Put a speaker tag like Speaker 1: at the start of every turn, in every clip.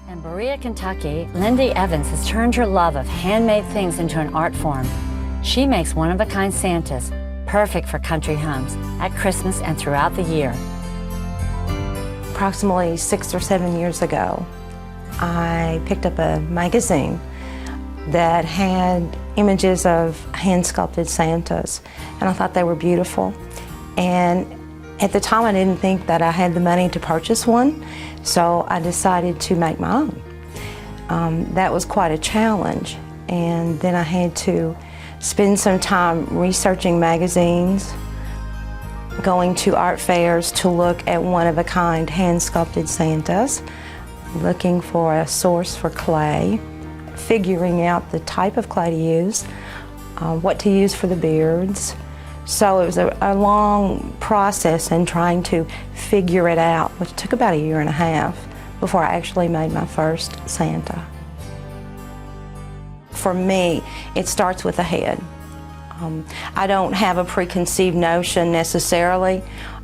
Speaker 1: In Berea, Kentucky, Lindy Evans has turned her love of handmade things into an art form. She makes one-of-a-kind Santas, perfect for country homes, at Christmas and throughout the year.
Speaker 2: Approximately 6 or 7 years ago, I picked up a magazine that had images of hand-sculpted Santas, and I thought they were beautiful. And at the time, I didn't think that I had the money to purchase one, so I decided to make my own. That was quite a challenge, and then I had to spend some time researching magazines, going to art fairs to look at one-of-a-kind hand-sculpted Santas, looking for a source for clay, figuring out the type of clay to use, what to use for the beards. So it was a long process in trying to figure it out, which took about 1.5 years before I actually made my first Santa. For me, it starts with the head. I don't have a preconceived notion necessarily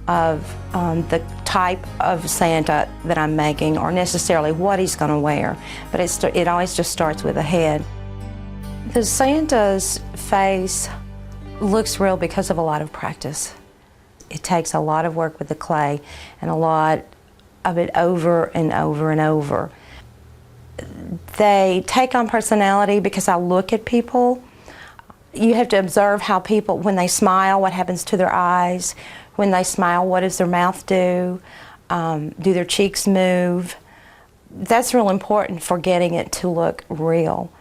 Speaker 2: of the type of Santa that I'm making or necessarily what he's going to wear, but it always just starts with the head. The Santa's face looks real because of a lot of practice. It takes a lot of work with the clay and a lot of it over and over and over. They take on personality because I look at people. You have to observe how people, when they smile, what happens to their eyes. When they smile, what does their mouth do? Do their cheeks move? That's real important for getting it to look real.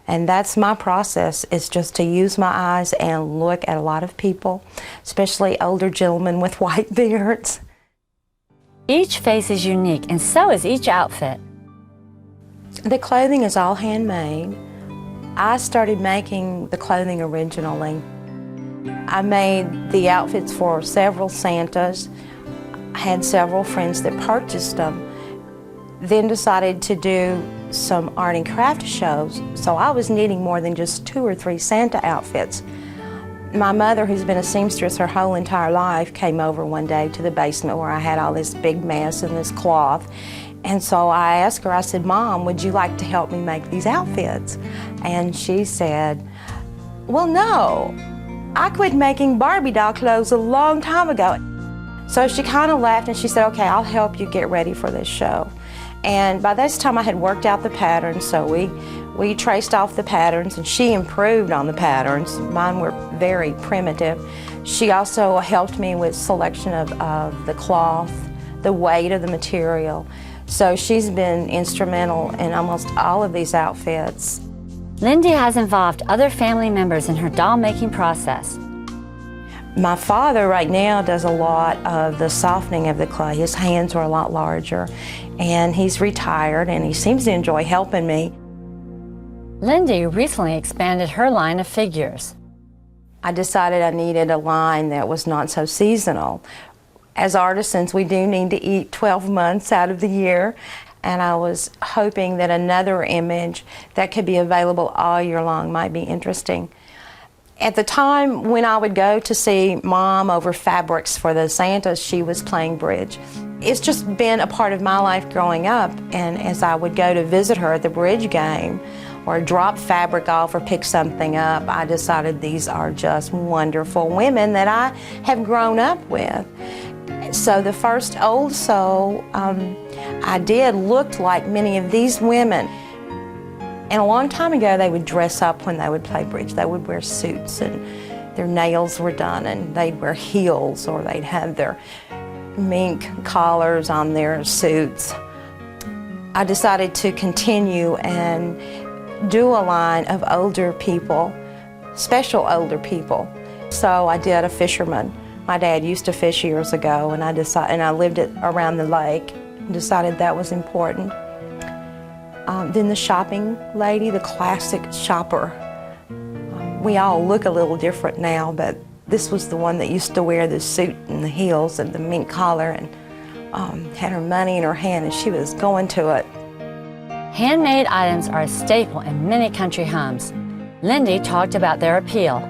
Speaker 2: And that's my process, is just to use my eyes and look at a lot of people, especially older gentlemen with white beards.
Speaker 1: Each face is unique, and so is each outfit.
Speaker 2: The clothing is all handmade. I started making the clothing originally. I made the outfits for several Santas. I had several friends that purchased them, then decided to do some art and craft shows, so I was needing more than just 2 or 3 Santa outfits. My mother, who's been a seamstress her whole entire life, came over one day to the basement where I had all this big mess and this cloth. And so I asked her, I said, "Mom, would you like to help me make these outfits?" And she said, "Well, no, I quit making Barbie doll clothes a long time ago." So she kind of laughed and she said, "Okay, I'll help you get ready for this show." And by this time I had worked out the patterns, so we traced off the patterns, and she improved on the patterns. Mine were very primitive. She also helped me with selection of the cloth, the weight of the material. So she's been instrumental in almost all of these outfits.
Speaker 1: Lindy has involved other family members in her doll-making process.
Speaker 2: My father right now does a lot of the softening of the clay. His hands are a lot larger, and he's retired, and he seems to enjoy helping me.
Speaker 1: Lindy recently expanded her line of figures.
Speaker 2: I decided I needed a line that was not so seasonal. As artisans, we do need to eat 12 months out of the year, and I was hoping that another image that could be available all year long might be interesting. At the time when I would go to see Mom over fabrics for the Santas, she was playing bridge. It's just been a part of my life growing up, and as I would go to visit her at the bridge game or drop fabric off or pick something up, I decided these are just wonderful women that I have grown up with. So the first Old Soul I did looked like many of these women. And a long time ago, they would dress up when they would play bridge. They would wear suits, and their nails were done, and they'd wear heels, or they'd have their mink collars on their suits. I decided to continue and do a line of older people, special older people. So I did a fisherman. My dad used to fish years ago, and I lived around the lake, and decided that was important. Then the shopping lady, the classic shopper. We all look a little different now, but this was the one that used to wear the suit and the heels and the mink collar, and had her money in her hand, and she was going to it.
Speaker 1: Handmade items are a staple in many country homes. Lindy talked about their appeal.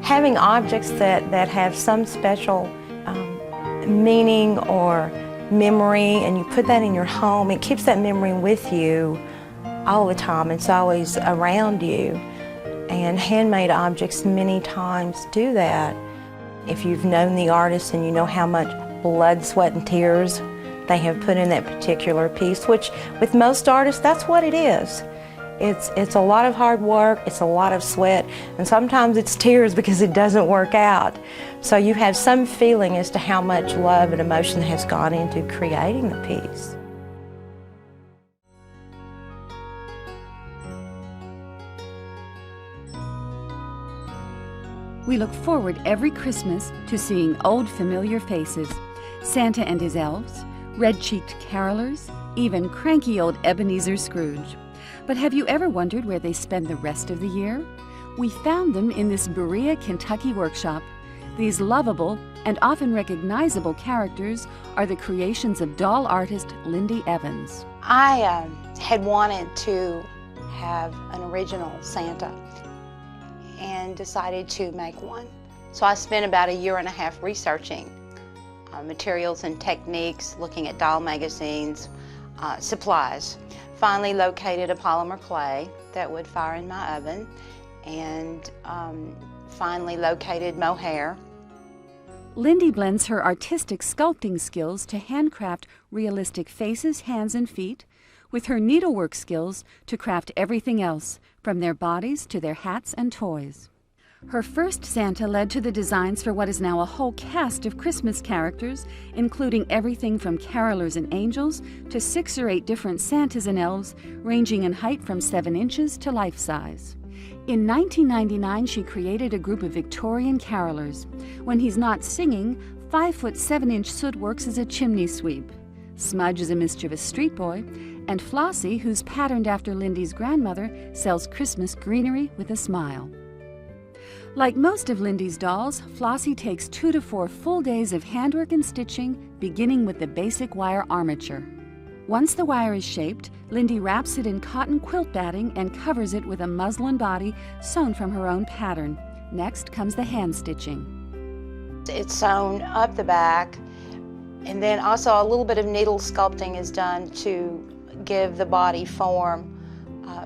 Speaker 2: Having objects that have some special meaning or memory and you put that in your home, it keeps that memory with you all the time. It's always around you. And handmade objects many times do that. If you've known the artist and you know how much blood, sweat, and tears they have put in that particular piece, which with most artists, that's what it is. It's a lot of hard work, it's a lot of sweat, and sometimes it's tears because it doesn't work out. So you have some feeling as to how much love and emotion has gone into creating the piece.
Speaker 3: We look forward every Christmas to seeing old familiar faces, Santa and his elves, red-cheeked carolers, even cranky old Ebenezer Scrooge. But have you ever wondered where they spend the rest of the year? We found them in this Berea, Kentucky workshop. These lovable and often recognizable characters are the creations of doll artist Lindy Evans.
Speaker 2: I had wanted to have an original Santa and decided to make one. So I spent about a year and a half researching materials and techniques, looking at doll magazines, supplies. Finally located a polymer clay that would fire in my oven, and finally located mohair.
Speaker 3: Lindy blends her artistic sculpting skills to handcraft realistic faces, hands, and feet with her needlework skills to craft everything else, from their bodies to their hats and toys. Her first Santa led to the designs for what is now a whole cast of Christmas characters, including everything from carolers and angels to 6 or 8 different Santas and elves, ranging in height from 7 inches to life-size. In 1999, she created a group of Victorian carolers. When he's not singing, 5-foot 7-inch Soot works as a chimney sweep. Smudge is a mischievous street boy, and Flossie, who's patterned after Lindy's grandmother, sells Christmas greenery with a smile. Like most of Lindy's dolls, Flossie takes 2 to 4 full days of handwork and stitching, beginning with the basic wire armature. Once the wire is shaped, Lindy wraps it in cotton quilt batting and covers it with a muslin body sewn from her own pattern. Next comes the hand stitching.
Speaker 2: It's sewn up the back, and then also a little bit of needle sculpting is done to give the body form.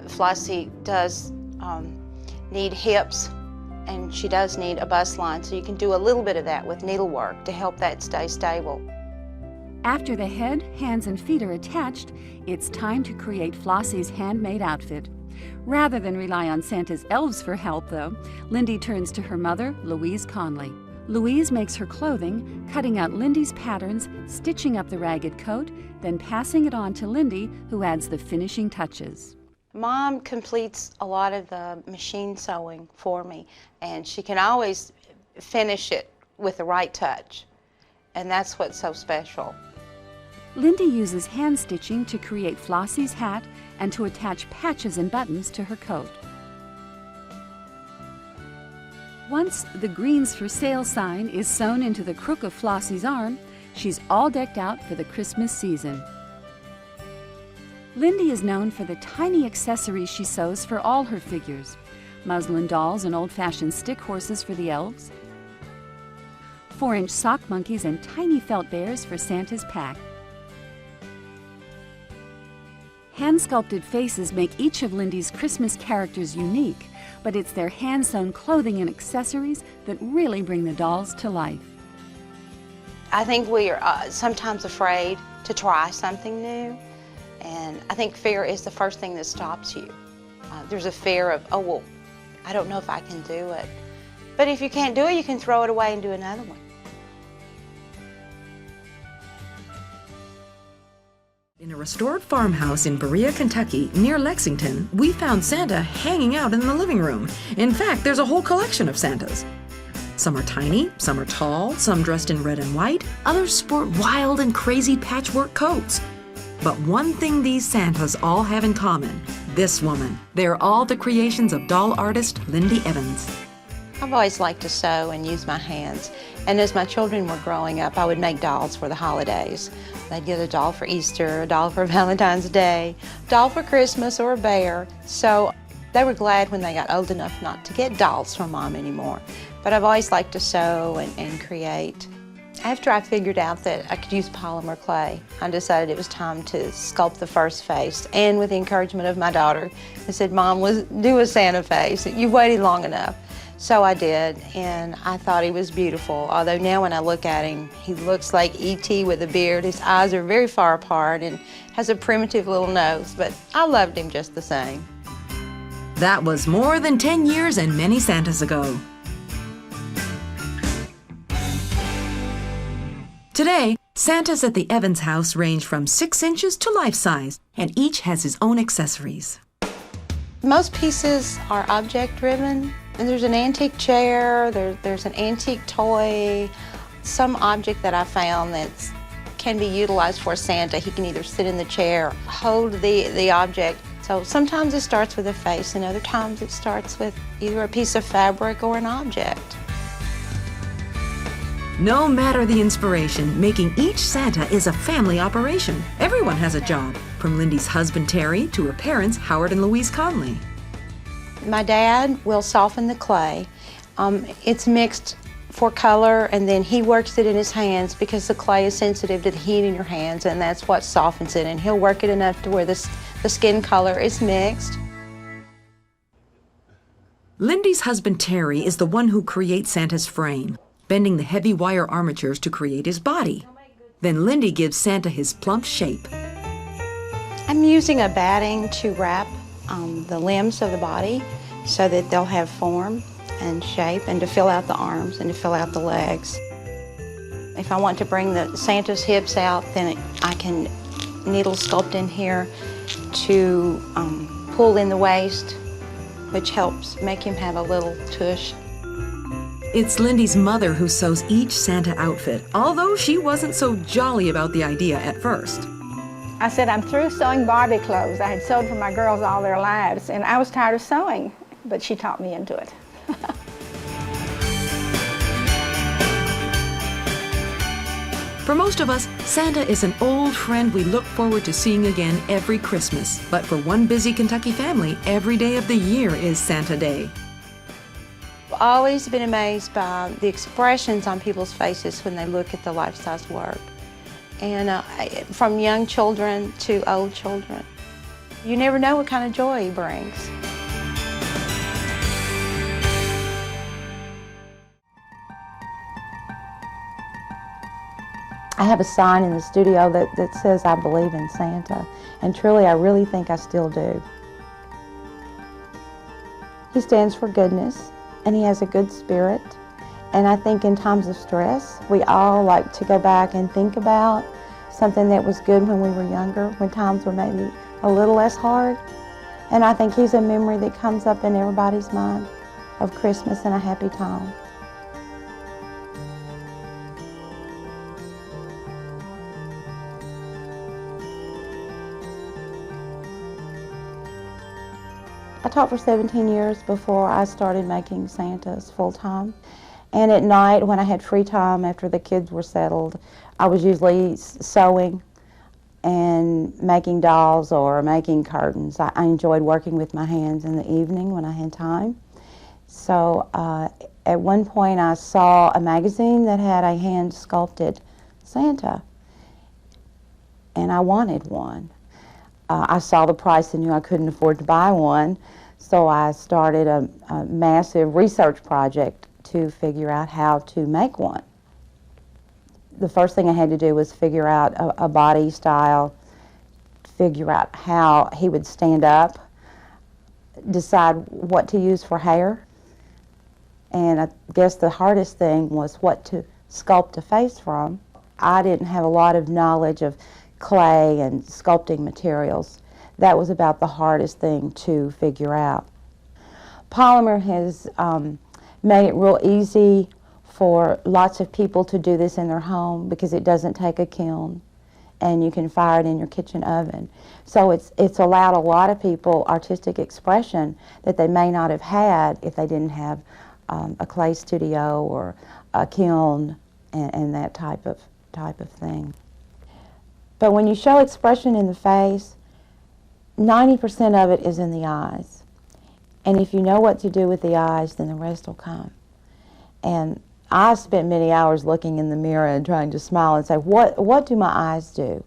Speaker 2: Flossie does need hips, and she does need a bust line, so you can do a little bit of that with needlework to help that stay stable.
Speaker 3: After the head, hands, and feet are attached, it's time to create Flossie's handmade outfit. Rather than rely on Santa's elves for help, though, Lindy turns to her mother, Louise Conley. Louise makes her clothing, cutting out Lindy's patterns, stitching up the ragged coat, then passing it on to Lindy, who adds the finishing touches.
Speaker 2: Mom completes a lot of the machine sewing for me, and she can always finish it with the right touch, and that's what's so special.
Speaker 3: Lindy uses hand stitching to create Flossie's hat and to attach patches and buttons to her coat. Once the Greens for Sale sign is sewn into the crook of Flossie's arm, she's all decked out for the Christmas season. Lindy is known for the tiny accessories she sews for all her figures: muslin dolls and old-fashioned stick horses for the elves, 4-inch sock monkeys and tiny felt bears for Santa's pack. Hand-sculpted faces make each of Lindy's Christmas characters unique, but it's their hand-sewn clothing and accessories that really bring the dolls to life.
Speaker 2: I think we are sometimes afraid to try something new, and I think fear is the first thing that stops you. There's a fear of, oh, well, I don't know if I can do it. But if you can't do it, you can throw it away and do another one.
Speaker 4: In a restored farmhouse in Berea, Kentucky, near Lexington, we found Santa hanging out in the living room. In fact, there's a whole collection of Santas. Some are tiny, some are tall, some dressed in red and white, others sport wild and crazy patchwork coats. But one thing these Santas all have in common: this woman. They're all the creations of doll artist Lindy Evans.
Speaker 2: I've always liked to sew and use my hands, and as my children were growing up, I would make dolls for the holidays. They'd get a doll for Easter, a doll for Valentine's Day, a doll for Christmas, or a bear. So they were glad when they got old enough not to get dolls from Mom anymore. But I've always liked to sew and create. After I figured out that I could use polymer clay, I decided it was time to sculpt the first face. And with the encouragement of my daughter, I said, Mom, do a Santa face. You've waited long enough. So I did, and I thought he was beautiful. Although now when I look at him, he looks like E.T. with a beard. His eyes are very far apart and has a primitive little nose, but I loved him just the same.
Speaker 4: That was more than 10 years and many Santas ago. Today, Santas at the Evans house range from 6 inches to life-size, and each has his own accessories.
Speaker 2: Most pieces are object-driven, and there's an antique chair, there's an antique toy, some object that I found that can be utilized for Santa. He can either sit in the chair, hold the object. So sometimes it starts with a face, and other times it starts with either a piece of fabric or an object.
Speaker 4: No matter the inspiration, making each Santa is a family operation. Everyone has a job, from Lindy's husband Terry to her parents Howard and Louise Conley.
Speaker 2: My dad will soften the clay. It's mixed for color, and then he works it in his hands because the clay is sensitive to the heat in your hands, and that's what softens it. And he'll work it enough to where the skin color is mixed.
Speaker 4: Lindy's husband Terry is the one who creates Santa's frame, bending the heavy wire armatures to create his body. Then Lindy gives Santa his plump shape.
Speaker 2: I'm using a batting to wrap the limbs of the body so that they'll have form and shape, and to fill out the arms and to fill out the legs. If I want to bring the Santa's hips out, then I can needle sculpt in here to pull in the waist, which helps make him have a little tush.
Speaker 4: It's Lindy's mother who sews each Santa outfit, although she wasn't so jolly about the idea at first.
Speaker 5: I said, I'm through sewing Barbie clothes. I had sewed for my girls all their lives, and I was tired of sewing, but she talked me into it.
Speaker 4: For most of us, Santa is an old friend we look forward to seeing again every Christmas. But for one busy Kentucky family, every day of the year is Santa Day.
Speaker 2: I've always been amazed by the expressions on people's faces when they look at the life-size work. And from young children to old children. You never know what kind of joy he brings. I have a sign in the studio that says, I believe in Santa. And truly, I really think I still do. He stands for goodness, and he has a good spirit. And I think in times of stress, we all like to go back and think about something that was good when we were younger, when times were maybe a little less hard. And I think he's a memory that comes up in everybody's mind of Christmas and a happy time. I taught for 17 years before I started making Santas full-time. And at night, when I had free time after the kids were settled, I was usually sewing and making dolls or making curtains. I enjoyed working with my hands in the evening when I had time. So at one point I saw a magazine that had a hand-sculpted Santa, and I wanted one. I saw the price and knew I couldn't afford to buy one, so I started a massive research project to figure out how to make one. The first thing I had to do was figure out a body style, figure out how he would stand up, decide what to use for hair, and I guess the hardest thing was what to sculpt a face from. I didn't have a lot of knowledge of clay and sculpting materials. That was about the hardest thing to figure out. Polymer has made it real easy for lots of people to do this in their home because it doesn't take a kiln and you can fire it in your kitchen oven. So it's allowed a lot of people artistic expression that they may not have had if they didn't have a clay studio or a kiln and that type of thing. But when you show expression in the face, 90% of it is in the eyes. And if you know what to do with the eyes, then the rest will come. And I spent many hours looking in the mirror and trying to smile and say, what do my eyes do?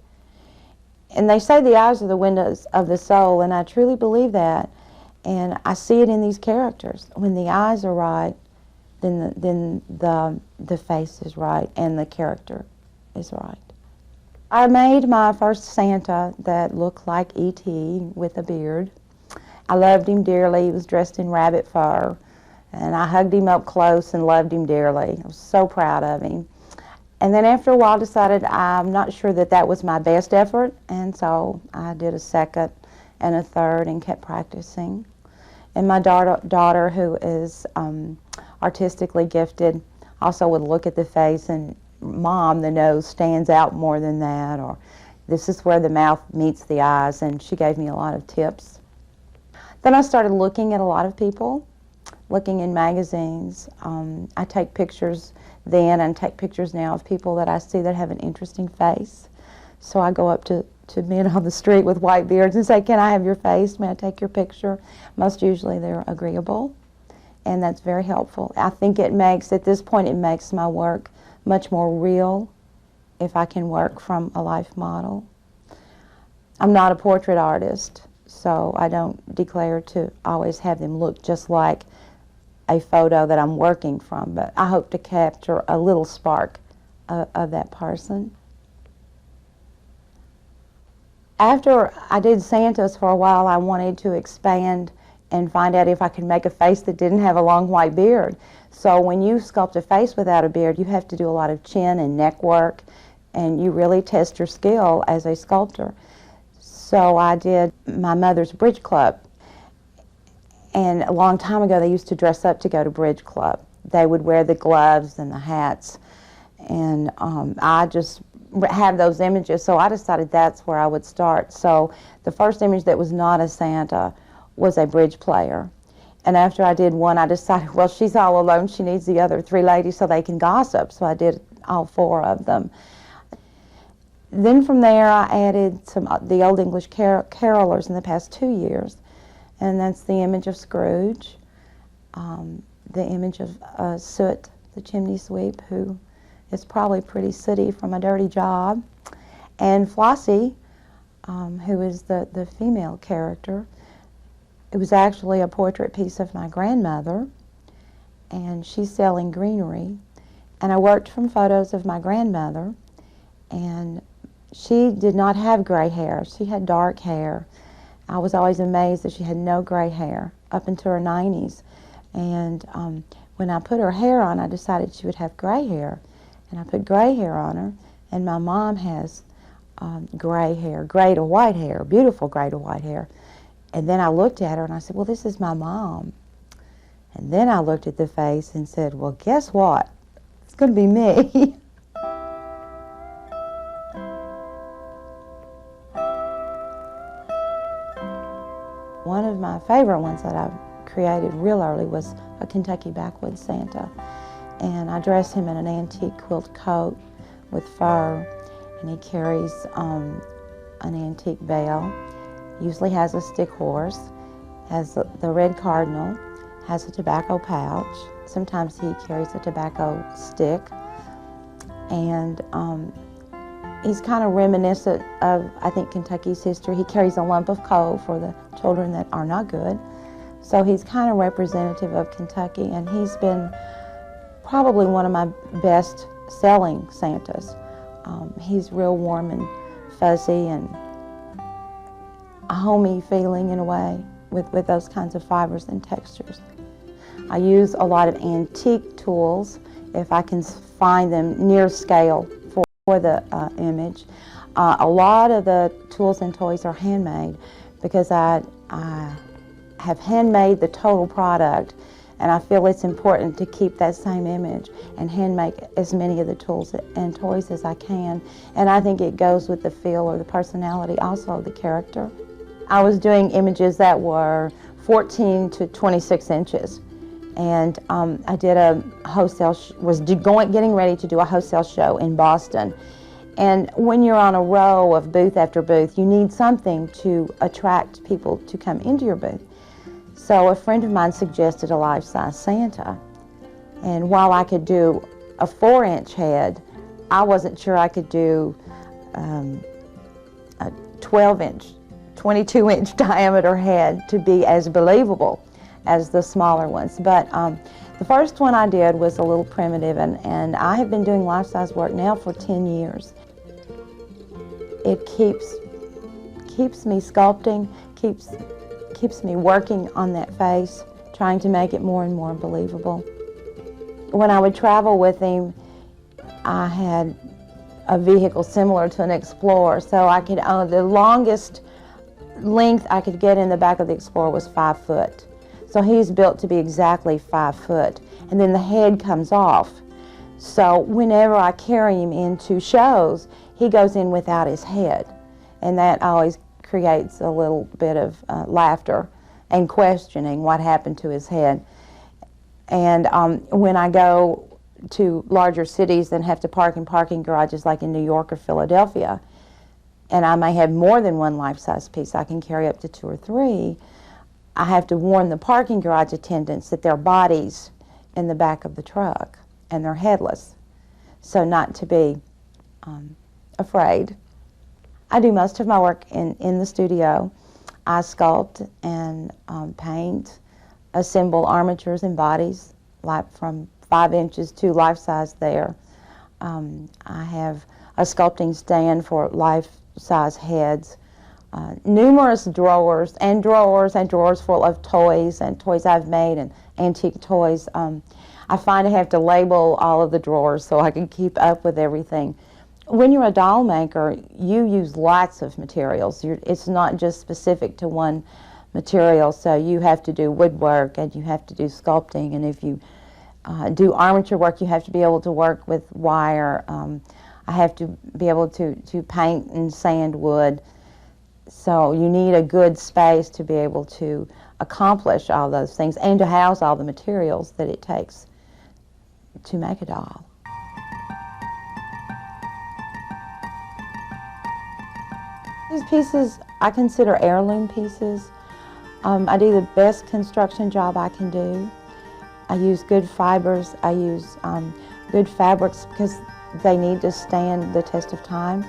Speaker 2: And they say the eyes are the windows of the soul, and I truly believe that. And I see it in these characters. When the eyes are right, then the face is right and the character is right. I made my first Santa that looked like E.T. with a beard. I loved him dearly. He was dressed in rabbit fur, and I hugged him up close and loved him dearly. I was so proud of him. And then after a while I decided I'm not sure that that was my best effort, and so I did a second and a third and kept practicing. And my daughter, who is artistically gifted, also would look at the face and, Mom, the nose stands out more than that, or this is where the mouth meets the eyes, and she gave me a lot of tips. Then I started looking at a lot of people, looking in magazines. I take pictures then and take pictures now of people that I see that have an interesting face. So I go up to men on the street with white beards and say, can I have your face? May I take your picture? Most usually they're agreeable, and that's very helpful. I think it makes, at this point, it makes my work much more real if I can work from a life model. I'm not a portrait artist, so I don't declare to always have them look just like a photo that I'm working from, but I hope to capture a little spark of that person. After I did Santas for a while, I wanted to expand and find out if I could make a face that didn't have a long white beard. So when you sculpt a face without a beard, you have to do a lot of chin and neck work, and you really test your skill as a sculptor. So I did my mother's bridge club. And a long time ago, they used to dress up to go to bridge club. They would wear the gloves and the hats. And I just have those images, so I decided that's where I would start. So the first image that was not a Santa was a bridge player. And after I did one, I decided, well, she's all alone. She needs the other three ladies so they can gossip. So I did all four of them. Then from there, I added the Old English carolers in the past 2 years. And that's the image of Scrooge, the image of Soot, the chimney sweep, who is probably pretty sooty from a dirty job, and Flossie, who is the female character. It was actually a portrait piece of my grandmother, and she's selling greenery. And I worked from photos of my grandmother, and she did not have gray hair. She had dark hair. I was always amazed that she had no gray hair up into her 90s. And when I put her hair on, I decided she would have gray hair. And I put gray hair on her, and my mom has gray hair, gray to white hair, beautiful gray to white hair. And then I looked at her and I said, well, this is my mom. And then I looked at the face and said, well, guess what? It's going to be me. One of my favorite ones that I created real early was a Kentucky backwoods Santa. And I dress him in an antique quilt coat with fur, and he carries an antique bell. Usually has a stick horse, has the red cardinal, has a tobacco pouch. Sometimes he carries a tobacco stick, and he's kind of reminiscent of, I think, Kentucky's history. He carries a lump of coal for the children that are not good. So he's kind of representative of Kentucky, and he's been probably one of my best selling Santas. He's real warm and fuzzy and a homey feeling in a way with those kinds of fibers and textures. I use a lot of antique tools if I can find them near scale for the image. A lot of the tools and toys are handmade because I have handmade the total product, and I feel it's important to keep that same image and hand make as many of the tools and toys as I can. And I think it goes with the feel or the personality also of the character. I was doing images that were 14 to 26 inches. And I did a wholesale, getting ready to do a wholesale show in Boston. And when you're on a row of booth after booth, you need something to attract people to come into your booth. So a friend of mine suggested a life-size Santa. And while I could do a 4-inch head, I wasn't sure I could do a 12-inch, 22-inch diameter head to be as believable as the smaller ones. But the first one I did was a little primitive, and I have been doing life-size work now for 10 years. It keeps me sculpting, keeps me working on that face, trying to make it more and more believable. When I would travel with him, I had a vehicle similar to an Explorer, so I could, the longest length I could get in the back of the Explorer was 5 foot. So he's built to be exactly 5 foot, and then the head comes off. So whenever I carry him into shows, he goes in without his head, and that always creates a little bit of laughter and questioning what happened to his head. And when I go to larger cities and have to park in parking garages like in New York or Philadelphia, and I may have more than one life-size piece, I can carry up to 2 or 3, I have to warn the parking garage attendants that there are bodies in the back of the truck and they're headless, so not to be afraid. I do most of my work in the studio. I sculpt and paint, assemble armatures and bodies, like from 5 inches to life-size there. I have a sculpting stand for life-size heads, numerous drawers and drawers full of toys and toys I've made and antique toys. I find I have to label all of the drawers so I can keep up with everything. When you're a doll maker, you use lots of materials. It's not just specific to one material, so you have to do woodwork and you have to do sculpting, and if you do armature work, you have to be able to work with wire. I have to be able to paint and sand wood. So you need a good space to be able to accomplish all those things and to house all the materials that it takes to make a doll. These pieces I consider heirloom pieces. I do the best construction job I can do. I use good fibers. I use good fabrics because they need to stand the test of time.